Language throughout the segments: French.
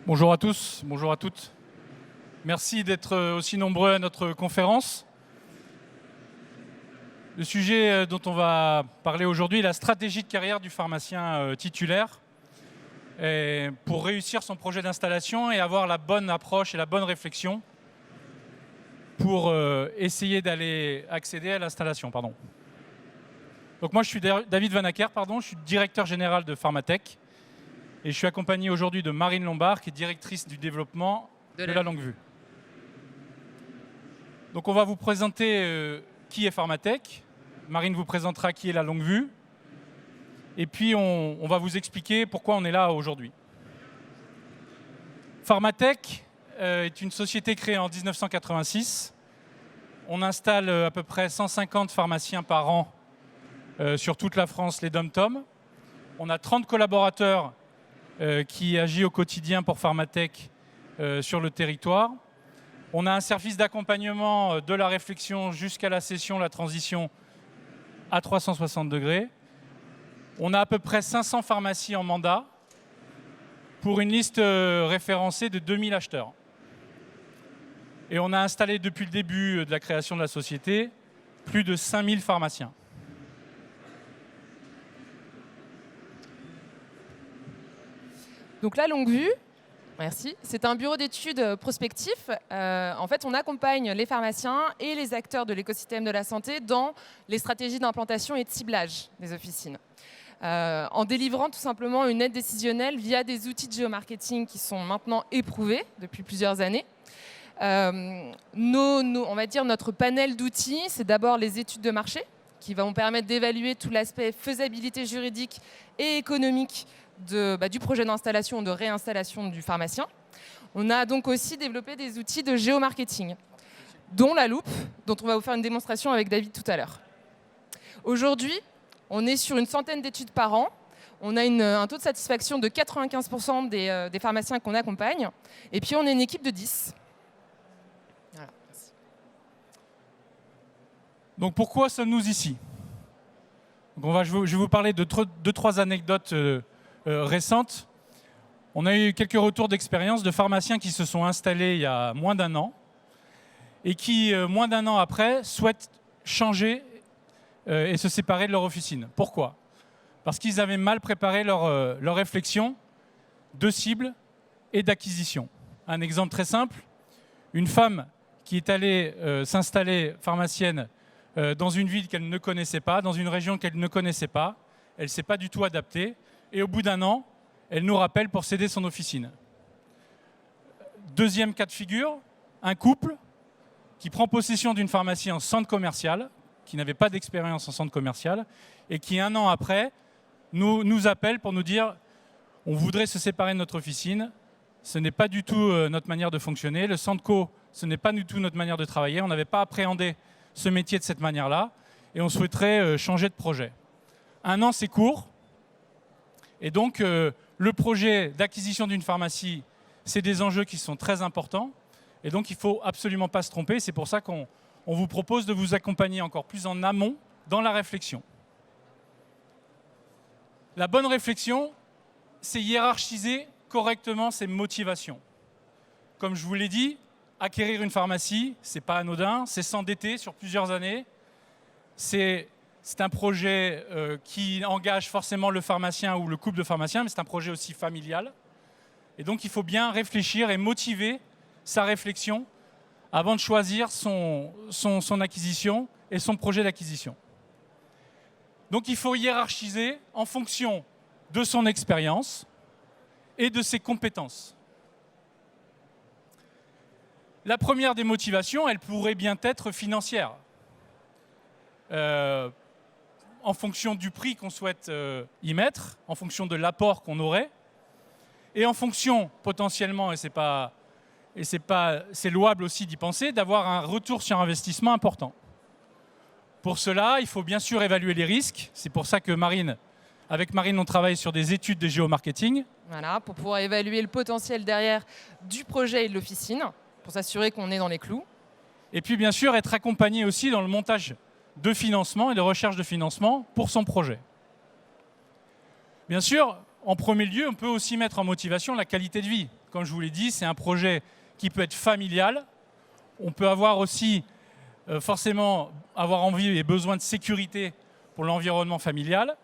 Bonjour à tous, bonjour à toutes. Merci d'être aussi nombreux à notre conférence. Le sujet dont on va parler aujourd'hui est la stratégie de carrière du pharmacien titulaire pour réussir son projet d'installation et avoir la bonne approche et la bonne réflexion pour essayer d'aller accéder à l'installation. Donc moi, je suis David Vanacker, je suis directeur général de Pharmatech. Et je suis accompagné aujourd'hui de Marine Lombard, qui est directrice du développement de la longue vue. Donc on va vous présenter qui est Pharmatech. Marine vous présentera qui est la longue vue. Et puis on va vous expliquer pourquoi on est là aujourd'hui. Pharmatech est une société créée en 1986. On installe à peu près 150 pharmaciens par an sur toute la France, les DOM-TOM. On a 30 collaborateurs qui agit au quotidien pour Pharmatech sur le territoire. On a un service d'accompagnement de la réflexion jusqu'à la session, la transition à 360 degrés. On a à peu près 500 pharmacies en mandat pour une liste référencée de 2000 acheteurs. Et on a installé depuis le début de la création de la société plus de 5000 pharmaciens. Donc la longue vue, merci, c'est un bureau d'études prospectif. En fait, on accompagne les pharmaciens et les acteurs de l'écosystème de la santé dans les stratégies d'implantation et de ciblage des officines. En délivrant tout simplement une aide décisionnelle via des outils de géomarketing qui sont maintenant éprouvés depuis plusieurs années. On va dire notre panel d'outils, c'est d'abord les études de marché qui vont permettre d'évaluer tout l'aspect faisabilité juridique et économique du projet d'installation ou de réinstallation du pharmacien. On a donc aussi développé des outils de géomarketing, dont la loupe, dont on va vous faire une démonstration avec David tout à l'heure. Aujourd'hui, on est sur une centaine d'études par an. On a un taux de satisfaction de 95% des pharmaciens qu'on accompagne. Et puis, on est une équipe de 10. Voilà. Donc, pourquoi sommes-nous ici ? Donc je vais vous parler de 2-3 anecdotes récentes. On a eu quelques retours d'expérience de pharmaciens qui se sont installés il y a moins d'un an et qui, moins d'un an après, souhaitent changer et se séparer de leur officine. Pourquoi ? Parce qu'ils avaient mal préparé leur réflexion de cible et d'acquisition. Un exemple très simple, une femme qui est allée s'installer pharmacienne dans une ville qu'elle ne connaissait pas, dans une région qu'elle ne connaissait pas, elle ne s'est pas du tout adaptée. Et au bout d'un an, elle nous rappelle pour céder son officine. Deuxième cas de figure, un couple qui prend possession d'une pharmacie en centre commercial, qui n'avait pas d'expérience en centre commercial, et qui, un an après, nous appelle pour nous dire « on voudrait se séparer de notre officine, ce n'est pas du tout notre manière de fonctionner, le centre co, ce n'est pas du tout notre manière de travailler, on n'avait pas appréhendé ce métier de cette manière-là, et on souhaiterait changer de projet. » Un an, c'est court. Et donc, le projet d'acquisition d'une pharmacie, c'est des enjeux qui sont très importants. Et donc, il ne faut absolument pas se tromper. C'est pour ça qu'on vous propose de vous accompagner encore plus en amont dans la réflexion. La bonne réflexion, c'est hiérarchiser correctement ses motivations. Comme je vous l'ai dit, acquérir une pharmacie, ce n'est pas anodin, c'est s'endetter sur plusieurs années. C'est un projet qui engage forcément le pharmacien ou le couple de pharmaciens, mais c'est un projet aussi familial. Et donc, il faut bien réfléchir et motiver sa réflexion avant de choisir son acquisition et son projet d'acquisition. Donc, il faut hiérarchiser en fonction de son expérience et de ses compétences. La première des motivations, elle pourrait bien être financière. En fonction du prix qu'on souhaite y mettre, en fonction de l'apport qu'on aurait, et en fonction potentiellement, et c'est louable aussi d'y penser, d'avoir un retour sur investissement important. Pour cela, il faut bien sûr évaluer les risques. C'est pour ça que avec Marine, on travaille sur des études de géomarketing. Voilà, pour pouvoir évaluer le potentiel derrière du projet et de l'officine, pour s'assurer qu'on est dans les clous. Et puis bien sûr, être accompagné aussi dans le montage de financement et de recherche de financement pour son projet. Bien sûr, en premier lieu, on peut aussi mettre en motivation la qualité de vie. comme je vous l'ai dit, c'est un projet qui peut être familial. On peut avoir aussi forcément avoir envie et besoin de sécurité pour l'environnement familial.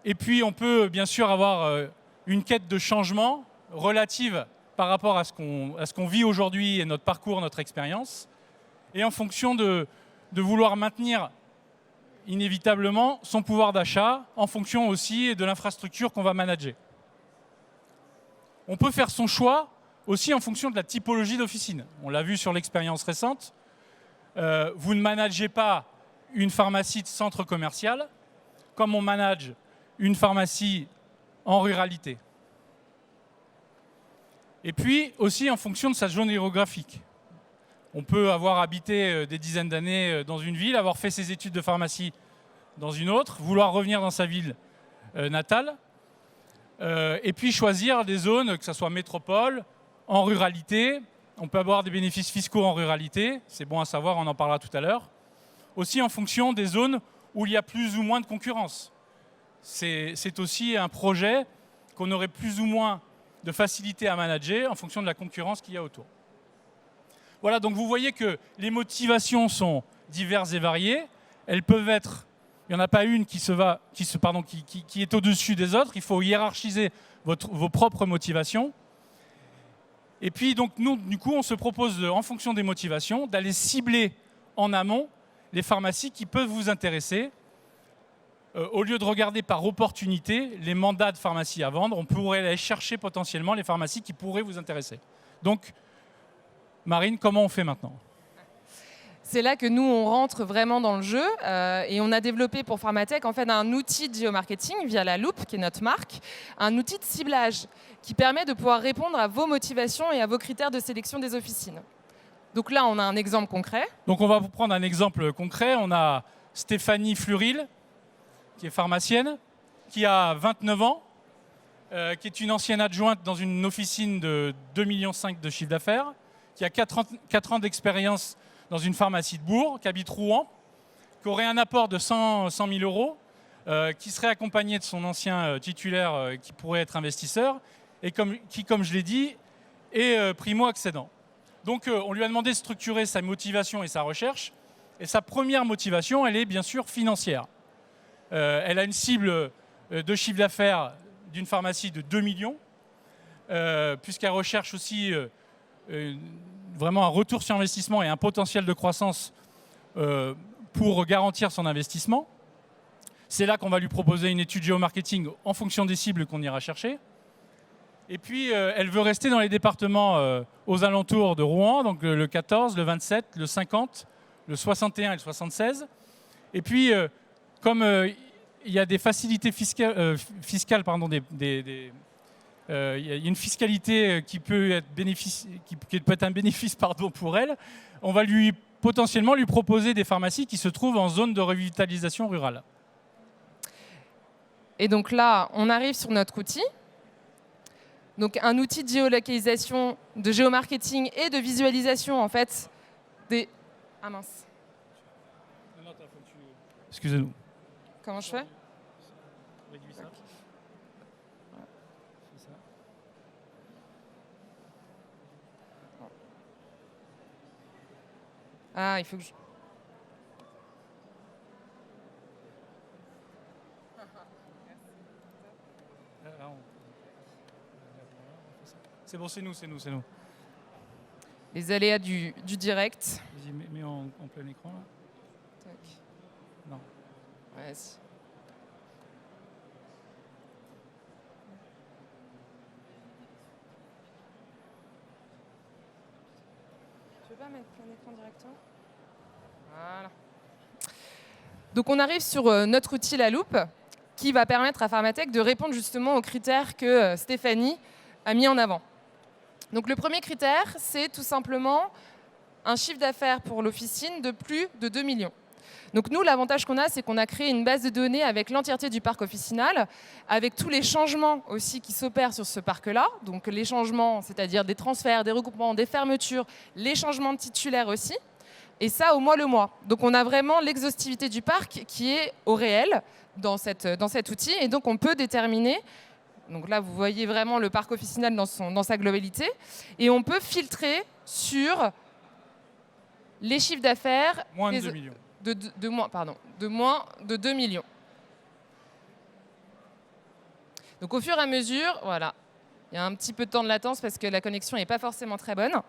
Et puis on peut bien sûr avoir une quête de changement relative par rapport à ce qu'on vit aujourd'hui et notre parcours, notre expérience. Et en fonction de vouloir maintenir inévitablement son pouvoir d'achat, en fonction aussi de l'infrastructure qu'on va manager. On peut faire son choix aussi en fonction de la typologie d'officine. On l'a vu sur l'expérience récente. Vous ne managez pas une pharmacie de centre commercial comme on manage une pharmacie en ruralité. Et puis aussi en fonction de sa zone géographique. On peut avoir habité des dizaines d'années dans une ville, avoir fait ses études de pharmacie dans une autre, vouloir revenir dans sa ville natale, et puis choisir des zones, que ce soit métropole, en ruralité. On peut avoir des bénéfices fiscaux en ruralité, c'est bon à savoir, on en parlera tout à l'heure. Aussi en fonction des zones où il y a plus ou moins de concurrence. C'est aussi un projet qu'on aurait plus ou moins de facilité à manager en fonction de la concurrence qu'il y a autour. Voilà, donc vous voyez que les motivations sont diverses et variées. Elles peuvent être, il n'y en a pas une qui est au-dessus des autres. Il faut hiérarchiser vos propres motivations. Et puis, donc, nous, du coup, on se propose, en fonction des motivations, d'aller cibler en amont les pharmacies qui peuvent vous intéresser. Au lieu de regarder par opportunité les mandats de pharmacie à vendre, on pourrait aller chercher potentiellement les pharmacies qui pourraient vous intéresser. Donc, Marine, comment on fait maintenant ? C'est là que nous, on rentre vraiment dans le jeu et on a développé pour Pharmatech en fait, un outil de géomarketing via la Loupe, qui est notre marque, un outil de ciblage qui permet de pouvoir répondre à vos motivations et à vos critères de sélection des officines. Donc là, on a un exemple concret. Donc on va vous prendre un exemple concret. On a Stéphanie Fluril, qui est pharmacienne, qui a 29 ans, qui est une ancienne adjointe dans une officine de 2,5 millions de chiffre d'affaires, qui a 4 ans d'expérience dans une pharmacie de Bourg, qui habite Rouen, qui aurait un apport de 100 000 euros, qui serait accompagné de son ancien titulaire qui pourrait être investisseur, et qui, comme je l'ai dit, est primo-accédant. Donc on lui a demandé de structurer sa motivation et sa recherche, et sa première motivation, elle est bien sûr financière. Elle a une cible de chiffre d'affaires d'une pharmacie de 2 millions, puisqu'elle recherche aussi vraiment un retour sur investissement et un potentiel de croissance pour garantir son investissement. C'est là qu'on va lui proposer une étude géomarketing en fonction des cibles qu'on ira chercher. Et puis, elle veut rester dans les départements aux alentours de Rouen, donc le 14, le 27, le 50, le 61 et le 76. Et puis, comme il y a des facilités fiscales, il y a une fiscalité qui peut être un bénéfice pour elle, on va potentiellement lui proposer des pharmacies qui se trouvent en zone de revitalisation rurale. Et donc là, on arrive sur notre outil. Donc un outil de géolocalisation, de géomarketing et de visualisation en fait des... Ah mince. Excusez-nous. Comment je fais ? Réduis ça. Ah, il faut que je... C'est bon, c'est nous. Les aléas du direct. Vas-y, mets en plein écran là. Tac. Non. Ouais, si. Tu veux pas mettre plein écran directement ? Voilà. Donc on arrive sur notre outil La Loupe qui va permettre à Pharmatech de répondre justement aux critères que Stéphanie a mis en avant. Donc le premier critère, c'est tout simplement un chiffre d'affaires pour l'officine de plus de 2 millions. Donc nous, l'avantage qu'on a, c'est qu'on a créé une base de données avec l'entièreté du parc officinal, avec tous les changements aussi qui s'opèrent sur ce parc-là. Donc les changements, c'est-à-dire des transferts, des regroupements, des fermetures, les changements de titulaires aussi. Et ça au mois le mois. Donc on a vraiment l'exhaustivité du parc qui est au réel dans cet outil. Et donc on peut déterminer Donc là, vous voyez vraiment le parc officinal dans sa globalité. Et on peut filtrer sur les chiffres d'affaires Moins de 2 millions. de moins de 2 millions. Donc au fur et à mesure, voilà, il y a un petit peu de temps de latence parce que la connexion n'est pas forcément très bonne.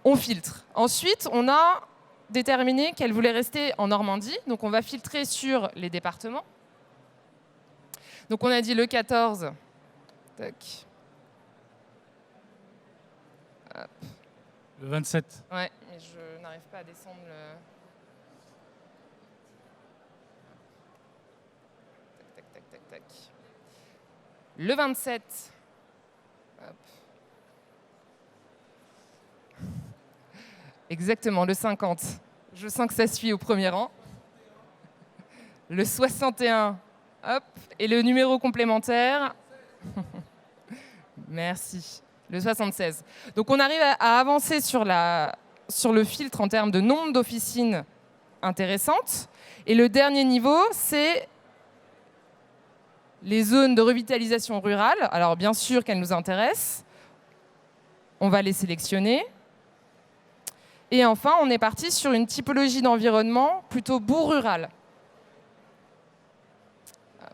On filtre. Ensuite, on a déterminé qu'elle voulait rester en Normandie. Donc on va filtrer sur les départements. Donc on a dit le 14. Tac. Hop. Le 27. Ouais, mais je n'arrive pas à descendre le... Tac, tac, tac, tac, tac. Le 27. Hop. Exactement, le 50. Je sens que ça suit au premier rang. Le 61. Hop. Et le numéro complémentaire. Merci. Le 76. Donc on arrive à avancer sur le filtre en termes de nombre d'officines intéressantes. Et le dernier niveau, c'est les zones de revitalisation rurale. Alors bien sûr qu'elles nous intéressent. On va les sélectionner. Et enfin, on est parti sur une typologie d'environnement plutôt bourg rural. Hop.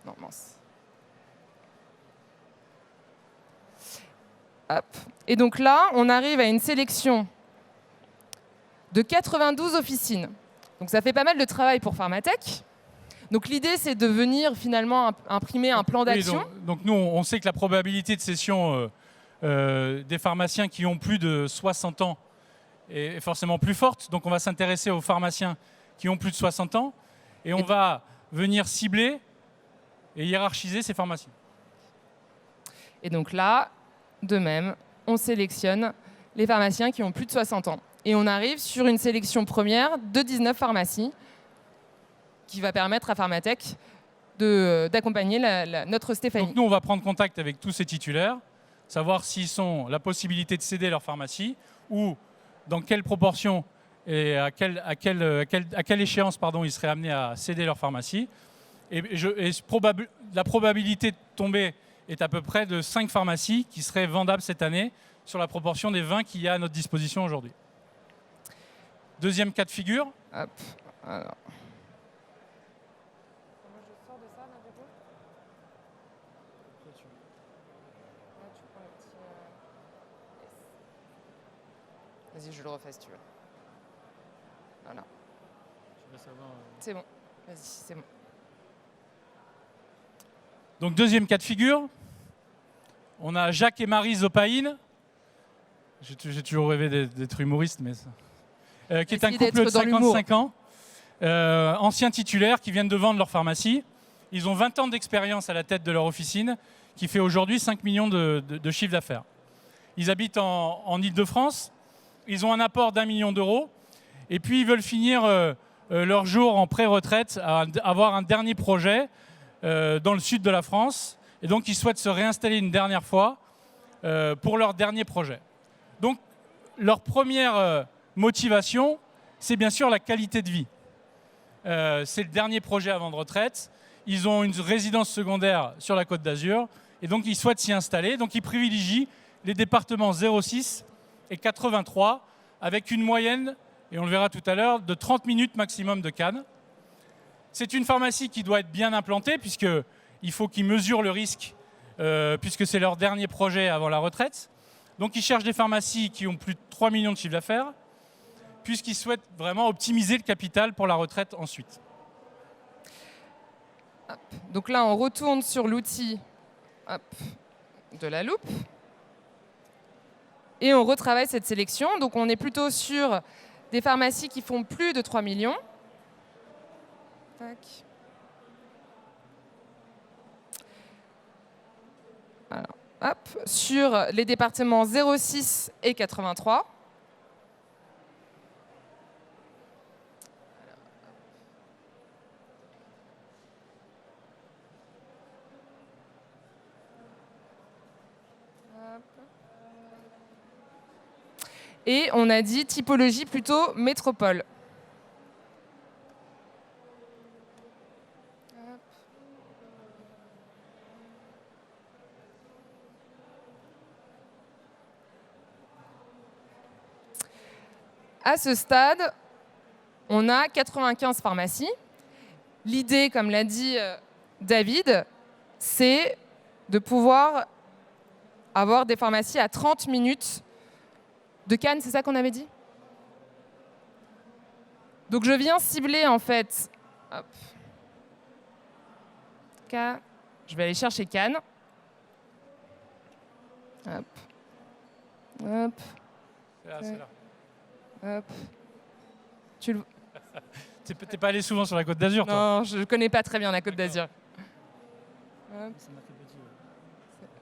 Non, mince. Hop. Et donc là, on arrive à une sélection de 92 officines. Donc ça fait pas mal de travail pour Pharmatech. Donc l'idée, c'est de venir finalement imprimer un plan d'action. Oui, donc nous, on sait que la probabilité de cession des pharmaciens qui ont plus de 60 ans est forcément plus forte. Donc on va s'intéresser aux pharmaciens qui ont plus de 60 ans et on va venir cibler et hiérarchiser ces pharmaciens. Et donc là, de même, on sélectionne les pharmaciens qui ont plus de 60 ans. Et on arrive sur une sélection première de 19 pharmacies qui va permettre à Pharmatech d'accompagner notre Stéphanie. Donc nous, on va prendre contact avec tous ces titulaires, savoir s'ils ont la possibilité de céder leur pharmacie ou dans quelle proportion et à quelle échéance ils seraient amenés à céder leur pharmacie. La probabilité de tomber est à peu près de 5 pharmacies qui seraient vendables cette année sur la proportion des 20 qu'il y a à notre disposition aujourd'hui. Deuxième cas de figure. Hop. Alors. Vas-y, je le refais si tu veux. Voilà. C'est bon. Vas-y, c'est bon. Donc deuxième cas de figure. On a Jacques et Marie Zopaïne. J'ai toujours rêvé d'être humoriste, mais ça. Qui est un couple de 55 ans, anciens titulaires qui viennent de vendre leur pharmacie. Ils ont 20 ans d'expérience à la tête de leur officine, qui fait aujourd'hui 5 millions de chiffre d'affaires. Ils habitent en Île-de-France. Ils ont un apport d'1 million d'euros. Et puis, ils veulent finir leur jour en pré-retraite, à avoir un dernier projet dans le sud de la France. Et donc, ils souhaitent se réinstaller une dernière fois pour leur dernier projet. Donc, leur première motivation, c'est bien sûr la qualité de vie. C'est le dernier projet avant de retraite. Ils ont une résidence secondaire sur la Côte d'Azur et donc ils souhaitent s'y installer. Donc ils privilégient les départements 06 et 83 avec une moyenne, et on le verra tout à l'heure, de 30 minutes maximum de Cannes. C'est une pharmacie qui doit être bien implantée puisqu'il faut qu'ils mesurent le risque puisque c'est leur dernier projet avant la retraite. Donc ils cherchent des pharmacies qui ont plus de 3 millions de chiffre d'affaires puisqu'ils souhaitent vraiment optimiser le capital pour la retraite ensuite. Hop. Donc là, on retourne sur l'outil de la loupe et on retravaille cette sélection. Donc on est plutôt sur des pharmacies qui font plus de 3 millions. Tac. Alors, hop. Sur les départements 06 et 83. Et on a dit typologie plutôt métropole. À ce stade, on a 95 pharmacies. L'idée, comme l'a dit David, c'est de pouvoir avoir des pharmacies à 30 minutes de Cannes, c'est ça qu'on avait dit? Donc je viens cibler en fait. Hop. Je vais aller chercher Cannes. Hop. Hop. C'est là. Hop. Tu le... T'es pas allé souvent sur la Côte d'Azur, toi? Non, je connais pas très bien la Côte d'Azur. Hop.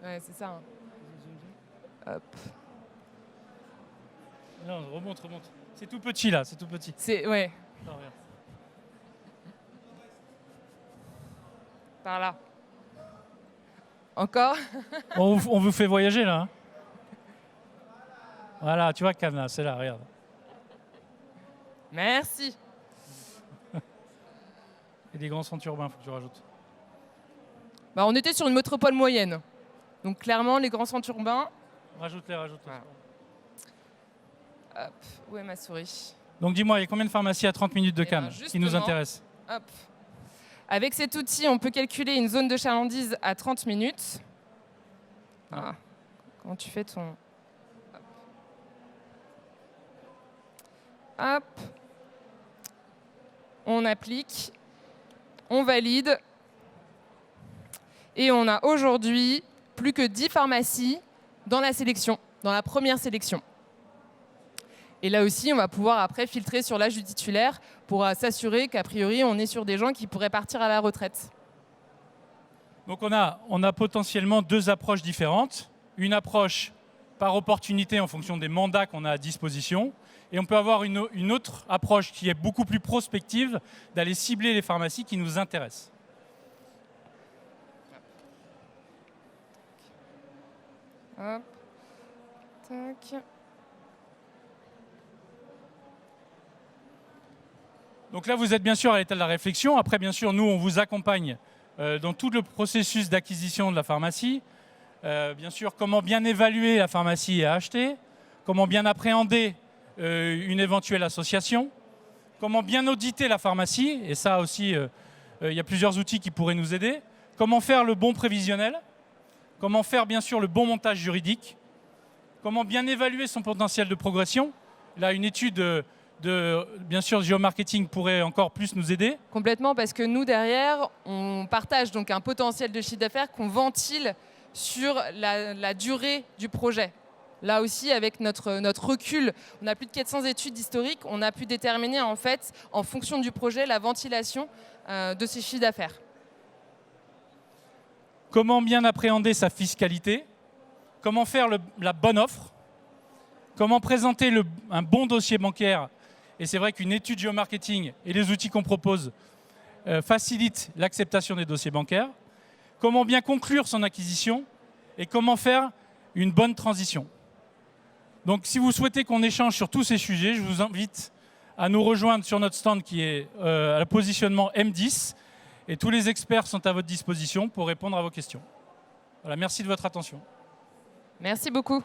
Ouais, c'est ça. Hein. Hop. Non, remonte. C'est tout petit là, c'est tout petit. Ouais. Non, regarde. Par là. Encore. On vous fait voyager là. Hein. Voilà, tu vois Cannes là, c'est là, regarde. Merci. Et des grands centres urbains, faut que tu rajoutes. Bah, on était sur une métropole moyenne. Donc clairement, les grands centres urbains. Rajoute-les. Voilà. Hop, où est ma souris? Donc dis-moi, il y a combien de pharmacies à 30 minutes de Cannes qui nous intéressent? Hop. Avec cet outil, on peut calculer une zone de chalandise à 30 minutes. Ah. Comment tu fais ton... Hop. On applique. On valide. Et on a aujourd'hui plus que 10 pharmacies dans la sélection, dans la première sélection. Et là aussi, on va pouvoir après filtrer sur l'âge du titulaire pour s'assurer qu'a priori, on est sur des gens qui pourraient partir à la retraite. Donc on a potentiellement deux approches différentes. Une approche par opportunité en fonction des mandats qu'on a à disposition. Et on peut avoir une autre approche qui est beaucoup plus prospective, d'aller cibler les pharmacies qui nous intéressent. Hop. Tac. Donc là, vous êtes bien sûr à l'état de la réflexion. Après, bien sûr, nous, on vous accompagne dans tout le processus d'acquisition de la pharmacie. Bien sûr, comment bien évaluer la pharmacie à acheter, comment bien appréhender une éventuelle association, comment bien auditer la pharmacie, et ça aussi, il y a plusieurs outils qui pourraient nous aider, comment faire le bon prévisionnel, comment faire bien sûr le bon montage juridique, comment bien évaluer son potentiel de progression. Là, une étude bien sûr, géomarketing pourrait encore plus nous aider. Complètement, parce que nous, derrière, on partage donc un potentiel de chiffre d'affaires qu'on ventile sur la durée du projet. Là aussi, avec notre recul, on a plus de 400 études historiques, on a pu déterminer en fait, en fonction du projet, la ventilation de ces chiffres d'affaires. Comment bien appréhender sa fiscalité, comment faire la bonne offre, comment présenter un bon dossier bancaire. Et c'est vrai qu'une étude géomarketing et les outils qu'on propose facilitent l'acceptation des dossiers bancaires. Comment bien conclure son acquisition et comment faire une bonne transition. Donc si vous souhaitez qu'on échange sur tous ces sujets, je vous invite à nous rejoindre sur notre stand qui est à la positionnement M10. Et tous les experts sont à votre disposition pour répondre à vos questions. Voilà, merci de votre attention. Merci beaucoup.